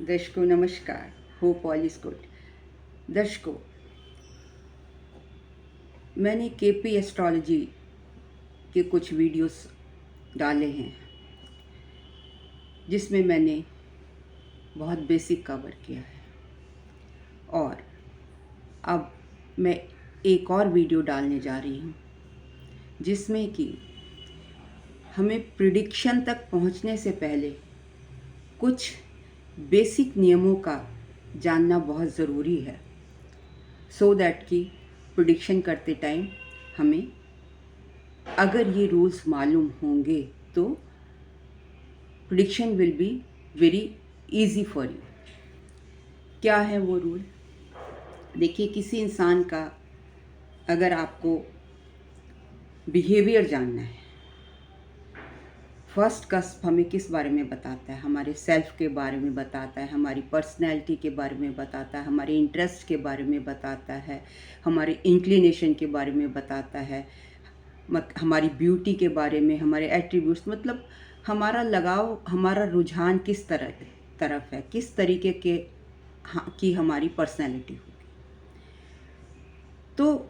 दर्शकों नमस्कार। Hope all is good. दर्शकों, मैंने केपी एस्ट्रोलॉजी के कुछ वीडियोस डाले हैं जिसमें मैंने बहुत बेसिक कवर किया है, और अब मैं एक और वीडियो डालने जा रही हूँ जिसमें कि हमें प्रिडिक्शन तक पहुँचने से पहले कुछ बेसिक नियमों का जानना बहुत ज़रूरी है, सो दैट कि प्रिडिक्शन करते टाइम हमें अगर ये रूल्स मालूम होंगे तो prediction will be very easy for you. क्या है वो रूल? देखिए, किसी इंसान का अगर आपको बिहेवियर जानना है, फर्स्ट कस्प हमें किस बारे में बताता है? हमारे सेल्फ के बारे में बताता है, हमारी पर्सनैलिटी के बारे में बताता है, हमारे इंटरेस्ट के बारे में बताता है, हमारे इंक्लिनेशन के बारे में बताता है, हमारी ब्यूटी के बारे में, हमारे एट्रीब्यूट्स, मतलब हमारा लगाव, हमारा रुझान किस तरफ है, किस तरीके के की हमारी पर्सनैलिटी होगी। तो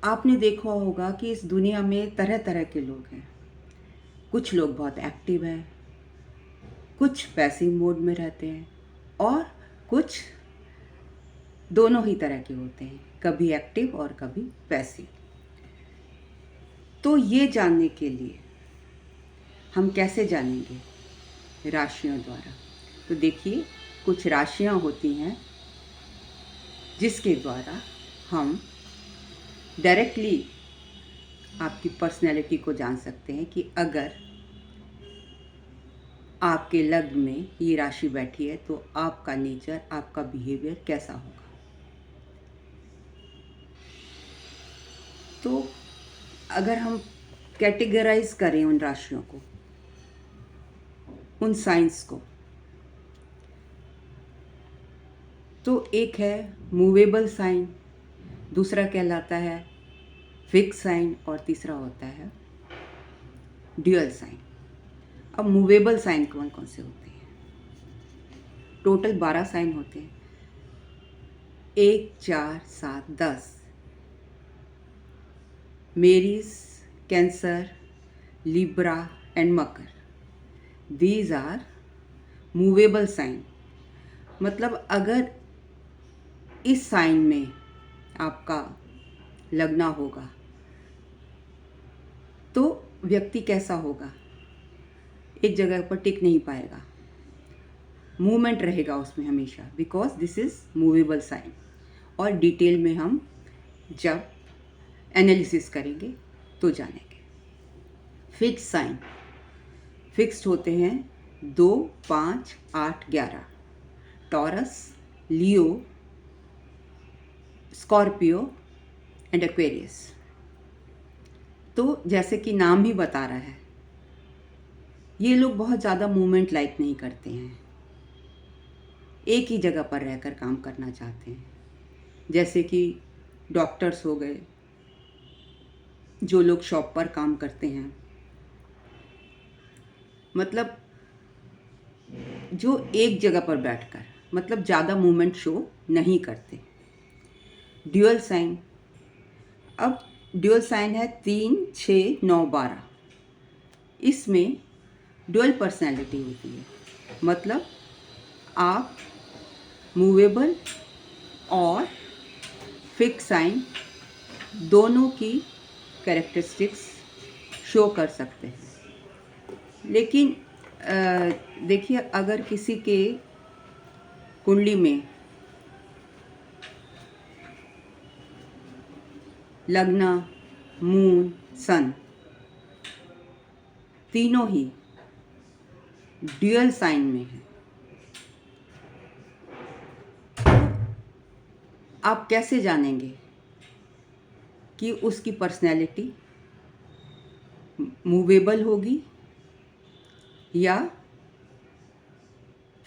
आपने देखा होगा कि इस दुनिया में तरह तरह के लोग हैं। कुछ लोग बहुत एक्टिव हैं, कुछ पैसिव मोड में रहते हैं, और कुछ दोनों ही तरह के होते हैं, कभी एक्टिव और कभी पैसिव। तो ये जानने के लिए हम कैसे जानेंगे? राशियों द्वारा। तो देखिए, कुछ राशियां होती हैं जिसके द्वारा हम डायरेक्टली आपकी पर्सनैलिटी को जान सकते हैं कि अगर आपके लग्न में ये राशि बैठी है तो आपका नेचर, आपका बिहेवियर कैसा होगा। तो अगर हम कैटेगराइज करें उन राशियों को, उन साइंस को, तो एक है मूवेबल साइन, दूसरा कहलाता है फिक्स साइन, और तीसरा होता है ड्यूअल साइन। अब मूवेबल साइन कौन कौन से होते हैं? टोटल 12 साइन होते हैं, 1, 4, 7, 10। Aries, Cancer, Libra and Makar, these are movable sign. मतलब अगर इस साइन में आपका लगना होगा तो व्यक्ति कैसा होगा? एक जगह पर टिक नहीं पाएगा, मूवमेंट रहेगा उसमें हमेशा, because this is movable sign. और डिटेल में हम जब एनालिसिस करेंगे तो जानेंगे। फिक्स साइन, फिक्स्ड होते हैं 2, 5, 8, 11। Taurus, Leo, Scorpio and Aquarius. तो जैसे कि नाम ही बता रहा है, ये लोग बहुत ज़्यादा मूवमेंट लाइक नहीं करते हैं, एक ही जगह पर रहकर काम करना चाहते हैं। जैसे कि डॉक्टर्स हो गए, जो लोग शॉप पर काम करते हैं, मतलब जो एक जगह पर बैठकर, मतलब ज़्यादा मूवमेंट शो नहीं करते। ड्यूअल साइन, अब ड्यूअल साइन है 3, 6, 9, 12। इसमें ड्यूअल पर्सनैलिटी होती है, मतलब आप मूवेबल और फिक्स साइन दोनों की कैरेक्टरिस्टिक्स शो कर सकते हैं। लेकिन देखिए, अगर किसी के कुंडली में लग्न, मून, सन तीनों ही ड्यूअल साइन में है, आप कैसे जानेंगे कि उसकी पर्सनैलिटी मूवेबल होगी या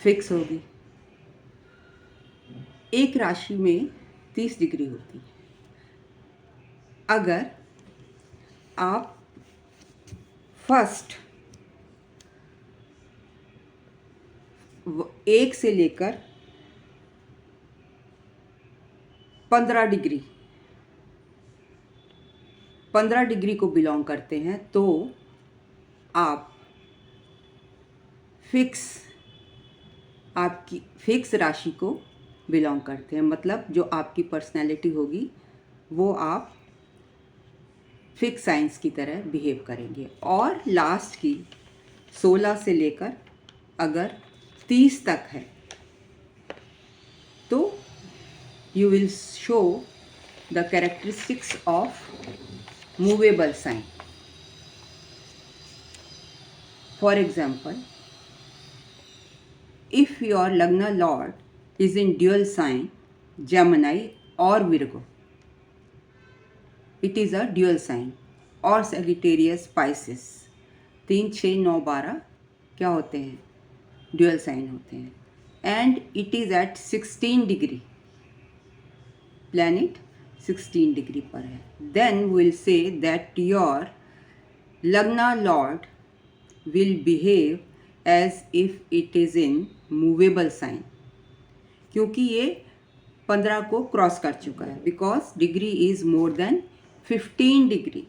फिक्स होगी? एक राशि में 30 डिग्री होती है। अगर आप फर्स्ट 1 से लेकर 15 डिग्री 15 डिग्री को बिलोंग करते हैं, तो आप आपकी फिक्स राशि को बिलोंग करते हैं। मतलब जो आपकी पर्सनैलिटी होगी वो आप फिक्स साइंस की तरह बिहेव करेंगे। और लास्ट की 16 से लेकर अगर 30 तक है तो you will show the characteristics of movable sign. For example, if your Lagna Lord is in dual sign Gemini or Virgo, it is a dual sign, or Sagittarius Pisces, 3, 6, 9, 12 क्या होते हैं? ड्यूअल साइन होते हैं। And it is at 16 degree, planet 16 degree पर है। Then will say that your Lagna lord will behave as if it is in movable sign, क्योंकि ये 15 को क्रॉस कर चुका है, because degree is more than 15 degree.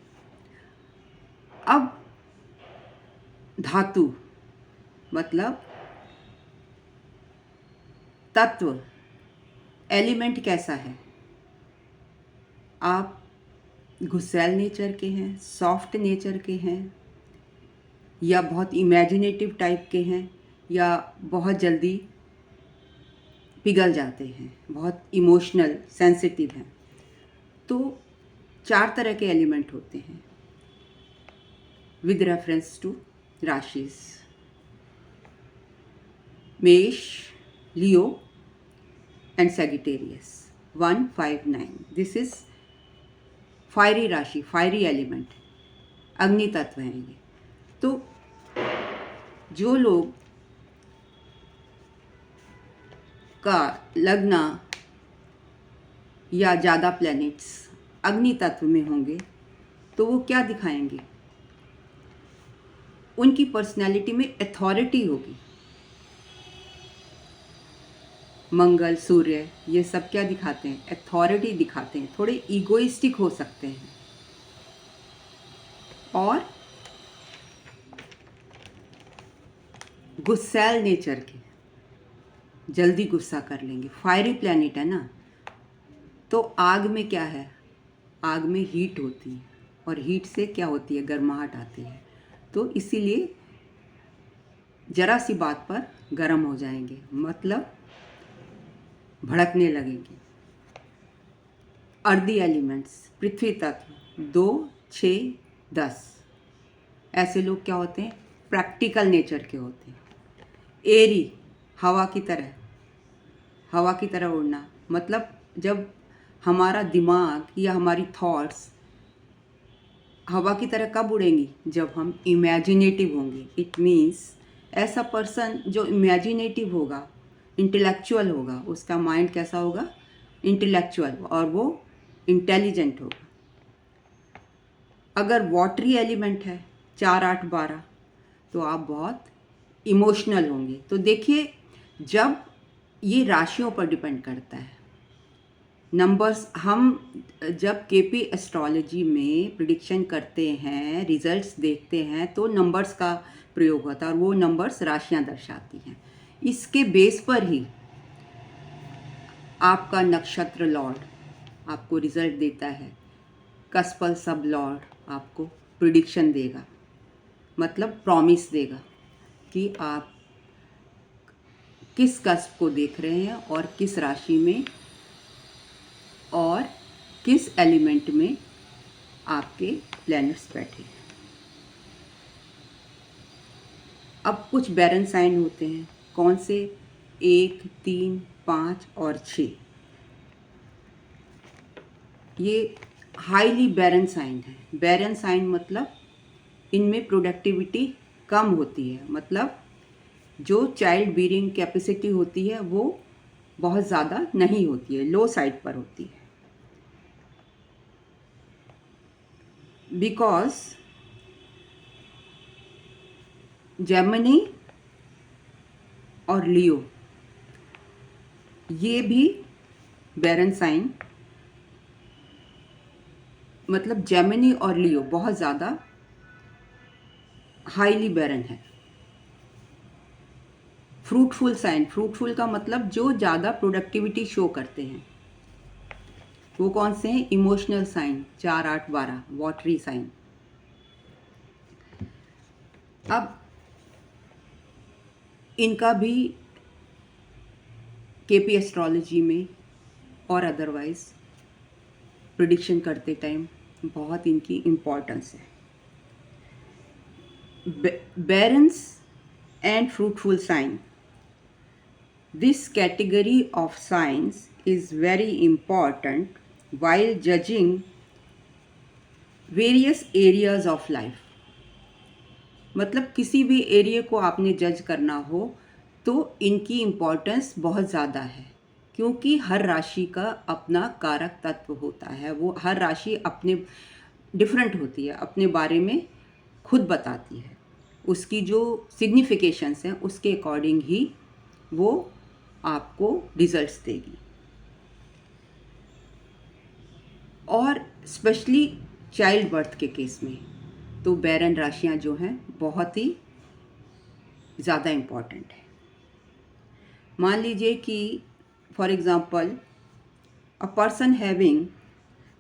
अब धातु मतलब तत्व, एलिमेंट कैसा है? आप गुस्सैल नेचर के हैं, सॉफ्ट नेचर के हैं, या बहुत इमेजिनेटिव टाइप के हैं, या बहुत जल्दी पिघल जाते हैं, बहुत इमोशनल सेंसिटिव हैं। तो 4 तरह के एलिमेंट होते हैं विद रेफरेंस टू राशिस: मेष, Leo and Sagittarius. 1, 5, 9 this is fiery राशि, फायरी एलिमेंट, अग्नि तत्व हैं ये। तो जो लोग का लग्न या ज़्यादा प्लैनेट्स अग्नि तत्व में होंगे तो वो क्या दिखाएंगे? उनकी पर्सनैलिटी में अथॉरिटी होगी। मंगल, सूर्य, ये सब क्या दिखाते हैं? अथॉरिटी दिखाते हैं। थोड़े ईगोइस्टिक हो सकते हैं और गुस्सैल नेचर के, जल्दी गुस्सा कर लेंगे। फायरी प्लैनेट है ना, तो आग में क्या है? आग में हीट होती है, और हीट से क्या होती है? गर्माहट आती है। तो इसीलिए जरा सी बात पर गर्म हो जाएंगे, मतलब भड़कने लगेंगे। अर्दी एलिमेंट्स, पृथ्वी तत्व 2, 6, 10, ऐसे लोग क्या होते हैं? प्रैक्टिकल नेचर के होते हैं। एरी, हवा की तरह उड़ना, मतलब जब हमारा दिमाग या हमारी थॉट्स हवा की तरह कब उड़ेंगी? जब हम इमेजिनेटिव होंगे। इट मीन्स ऐसा पर्सन जो इमेजिनेटिव होगा, इंटेलेक्चुअल होगा, उसका माइंड कैसा होगा? इंटेलेक्चुअल, और वो इंटेलिजेंट होगा। अगर वाटरी एलिमेंट है 4, 8, 12, तो आप बहुत इमोशनल होंगे। तो देखिए, जब ये राशियों पर डिपेंड करता है, नंबर्स, हम जब केपी एस्ट्रोलॉजी में प्रिडिक्शन करते हैं, रिजल्ट्स देखते हैं, तो नंबर्स का प्रयोग होता है और वो नंबर्स राशियां दर्शाती हैं। इसके बेस पर ही आपका नक्षत्र लॉर्ड आपको रिजल्ट देता है, कस्पल सब लॉर्ड आपको प्रिडिक्शन देगा, मतलब प्रॉमिस देगा कि आप किस कस्प को देख रहे हैं और किस राशि में और किस एलिमेंट में आपके प्लैनेट्स बैठे हैं। अब कुछ बैरन साइन होते हैं। कौन से? 1, 3, 5 और 6। ये हाईली बैरन साइन है। बैरन साइन मतलब इनमें प्रोडक्टिविटी कम होती है, मतलब जो चाइल्ड बीरिंग कैपेसिटी होती है वो बहुत ज़्यादा नहीं होती है, लो साइड पर होती है। बिकॉज जेमिनी और लियो, ये भी बैरन साइन, मतलब जेमिनी और लियो बहुत ज़्यादा हाईली बैरन है। फ्रूटफुल साइन, फ्रूटफुल का मतलब जो ज़्यादा प्रोडक्टिविटी शो करते हैं, वो कौन से हैं? Emotional sign 4, 8, 12, watery sign. अब इनका भी केपी एस्ट्रोलॉजी में और अदरवाइज प्रिडिक्शन करते टाइम बहुत इनकी इम्पोर्टेंस है। Barrens and fruitful sign, this category of signs is very important while judging various areas of life। मतलब किसी भी एरिया को आपने जज करना हो तो इनकी इम्पोर्टेंस बहुत ज़्यादा है, क्योंकि हर राशि का अपना कारक तत्व होता है। वो हर राशि अपने डिफरेंट होती है, अपने बारे में खुद बताती है। उसकी जो सिग्निफिकेशंस हैं उसके अकॉर्डिंग ही वो आपको रिजल्ट्स देगी। और स्पेशली चाइल्ड बर्थ के केस में तो बैरन राशियां जो हैं बहुत ही ज़्यादा इम्पॉर्टेंट है। मान लीजिए कि for example a person having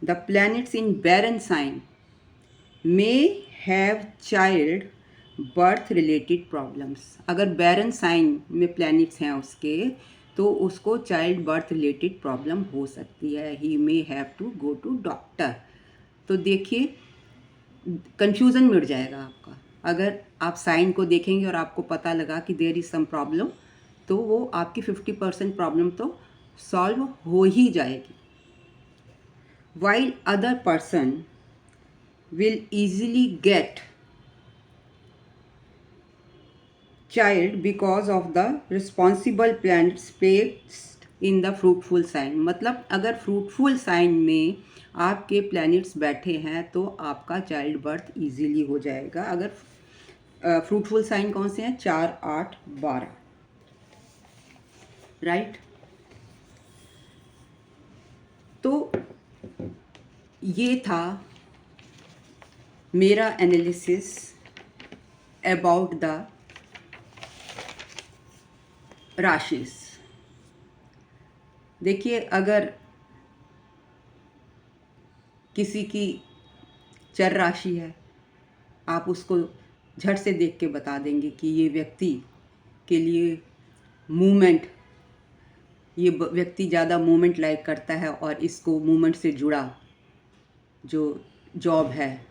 the planets in barren sign may have child birth related problems. अगर बैरन साइन में प्लैनेट्स हैं उसके, तो उसको चाइल्ड बर्थ रिलेटेड प्रॉब्लम हो सकती है। He may have to go to doctor. तो देखिए कंफ्यूजन मिट जाएगा आपका। अगर आप साइन को देखेंगे और आपको पता लगा कि देयर इज सम प्रॉब्लम, तो वो आपकी 50% प्रॉब्लम तो सॉल्व हो ही जाएगी। While other person will easily get child because of the responsible planets placed in the fruitful sign। मतलब अगर फ्रूटफुल साइन में आपके प्लैनेट्स बैठे हैं तो आपका चाइल्ड बर्थ इजीली हो जाएगा। अगर फ्रूटफुल साइन कौन से हैं? 4, 8, 12, राइट। तो ये था मेरा एनालिसिस अबाउट द राशिस। देखिए अगर किसी की चर राशि है, आप उसको झट से देख के बता देंगे कि ये व्यक्ति के लिए मूवमेंट, ये व्यक्ति ज़्यादा मूवमेंट लाइक करता है और इसको मूवमेंट से जुड़ा जो जॉब है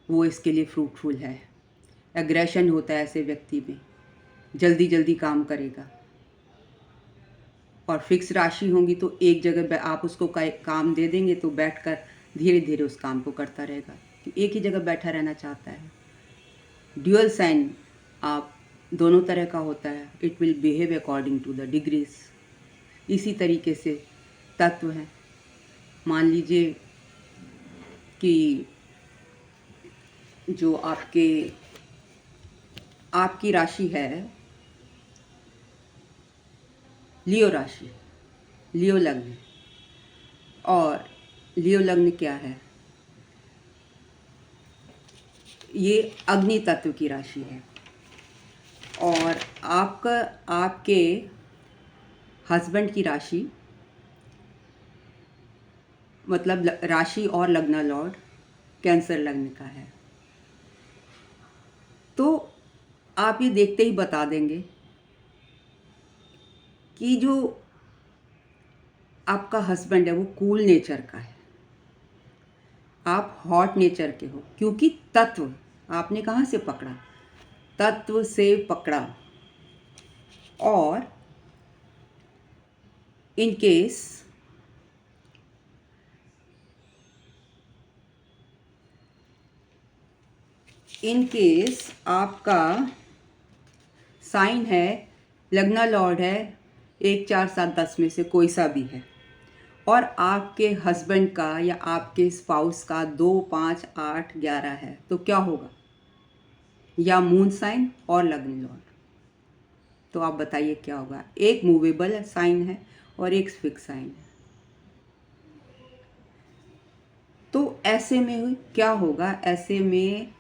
वो इसके लिए फ्रूटफुल है। एग्रेशन होता है ऐसे व्यक्ति में, जल्दी जल्दी काम करेगा। और फिक्स राशि होंगी तो एक जगह आप उसको काम दे देंगे तो बैठकर धीरे धीरे उस काम को करता रहेगा, एक ही जगह बैठा रहना चाहता है। ड्यूअल साइन आप दोनों तरह का होता है। It will behave according to the degrees. इसी तरीके से तत्व हैं। मान लीजिए कि जो आपकी राशि है लियो राशि, लियो लग्न, और लियो लग्न क्या है? ये अग्नि तत्व की राशि है। और आपके हस्बैंड की राशि, मतलब राशि और लग्न लॉर्ड कैंसर लग्न का है। तो आप ये देखते ही बता देंगे कि जो आपका हस्बैंड है वो कूल नेचर का है, आप हॉट नेचर के हो, क्योंकि तत्व आपने कहाँ से पकड़ा? तत्व से पकड़ा। और इन केस आपका साइन है, लग्न लॉर्ड है 1, 4, 7, 10 में से कोई सा भी है, और आपके हस्बैंड का या आपके स्पाउस का 2, 5, 8, 11 है, तो क्या होगा? या मून साइन और लग्न लॉर्ड। तो आप बताइए क्या होगा। एक मूवेबल साइन है और एक फिक्स साइन है। तो ऐसे में क्या होगा, ऐसे में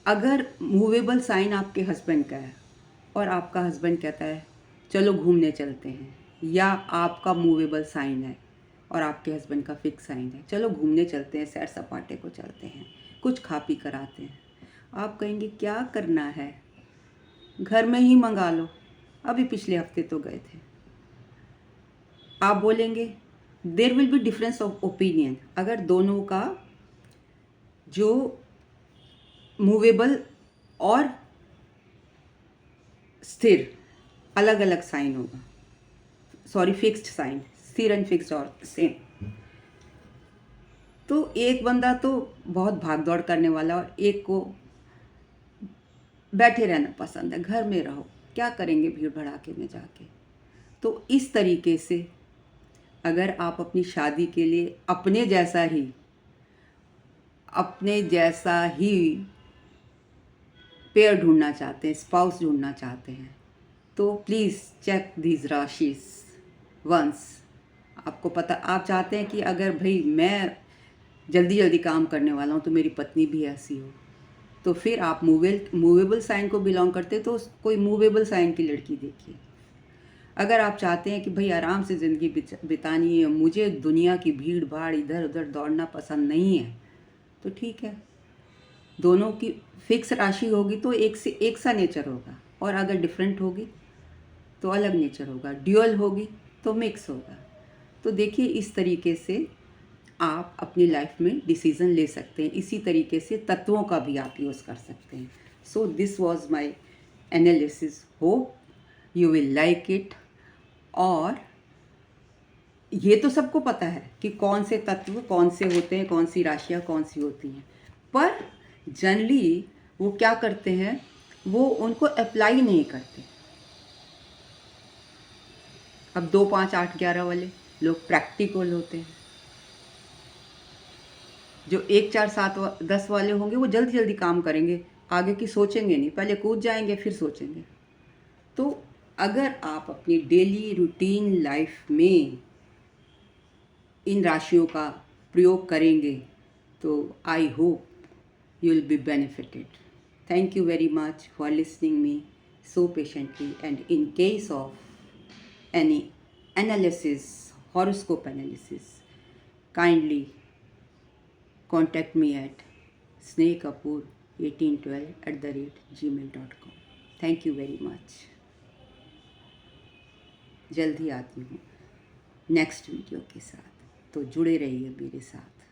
अगर मूवेबल साइन आपके हस्बैंड का है और आपका हस्बैंड कहता है चलो घूमने चलते हैं, या आपका मूवेबल साइन है और आपके हस्बैंड का फिक्स साइन है चलो घूमने चलते हैं, सैर सपाटे को चलते हैं, कुछ खा पी कर आते हैं, आप कहेंगे क्या करना है, घर में ही मंगा लो, अभी पिछले हफ्ते तो गए थे। आप बोलेंगे there will be difference of opinion. अगर दोनों का जो मूवेबल और स्थिर अलग अलग साइन होगा, सॉरी फिक्स्ड साइन, स्थिर एंड फिक्स्ड और सेम, तो एक बंदा तो बहुत भाग दौड़ करने वाला और एक को बैठे रहना पसंद है, घर में रहो, क्या करेंगे भीड़ भड़ाके में जाके। तो इस तरीके से अगर आप अपनी शादी के लिए अपने जैसा ही पेयर ढूंढना चाहते हैं, स्पाउस ढूंढना चाहते हैं, तो प्लीज़ चेक दीज राशिज वंस। आपको पता, आप चाहते हैं कि अगर भाई मैं जल्दी जल्दी काम करने वाला हूँ तो मेरी पत्नी भी ऐसी हो, तो फिर आप मूवेबल साइन को बिलोंग करते तो कोई मूवेबल साइन की लड़की देखिए। अगर आप चाहते हैं कि भाई आराम से ज़िंदगी बितानी है, मुझे दुनिया की भीड़ भाड़ इधर उधर दौड़ना पसंद नहीं है, तो ठीक है, दोनों की फिक्स राशि होगी तो एक सा नेचर होगा, और अगर डिफरेंट होगी तो अलग नेचर होगा, ड्यूअल होगी तो मिक्स होगा। तो देखिए इस तरीके से आप अपनी लाइफ में डिसीज़न ले सकते हैं। इसी तरीके से तत्वों का भी आप यूज़ कर सकते हैं। So this was my analysis, hope you will like it. और ये तो सबको पता है कि कौन से तत्व कौन से होते हैं, कौन सी राशियाँ कौन सी होती हैं, पर जनरली वो क्या करते हैं, वो उनको अप्लाई नहीं करते। अब 2, 5, 8, 11 वाले लोग प्रैक्टिकल होते हैं, जो 1, 4, 7, 10 वाले होंगे वो जल्दी जल्दी काम करेंगे, आगे की सोचेंगे नहीं, पहले कूद जाएंगे फिर सोचेंगे। तो अगर आप अपनी डेली रूटीन लाइफ में इन राशियों का प्रयोग करेंगे तो I hope you will be benefited. Thank you very much for listening me so patiently, and in case of any analysis, horoscope analysis, kindly contact me at snehkapoor1812@gmail.com. Thank you very much. जल्द ही आती हूँ next video के साथ, तो जुड़े रहिए मेरे साथ।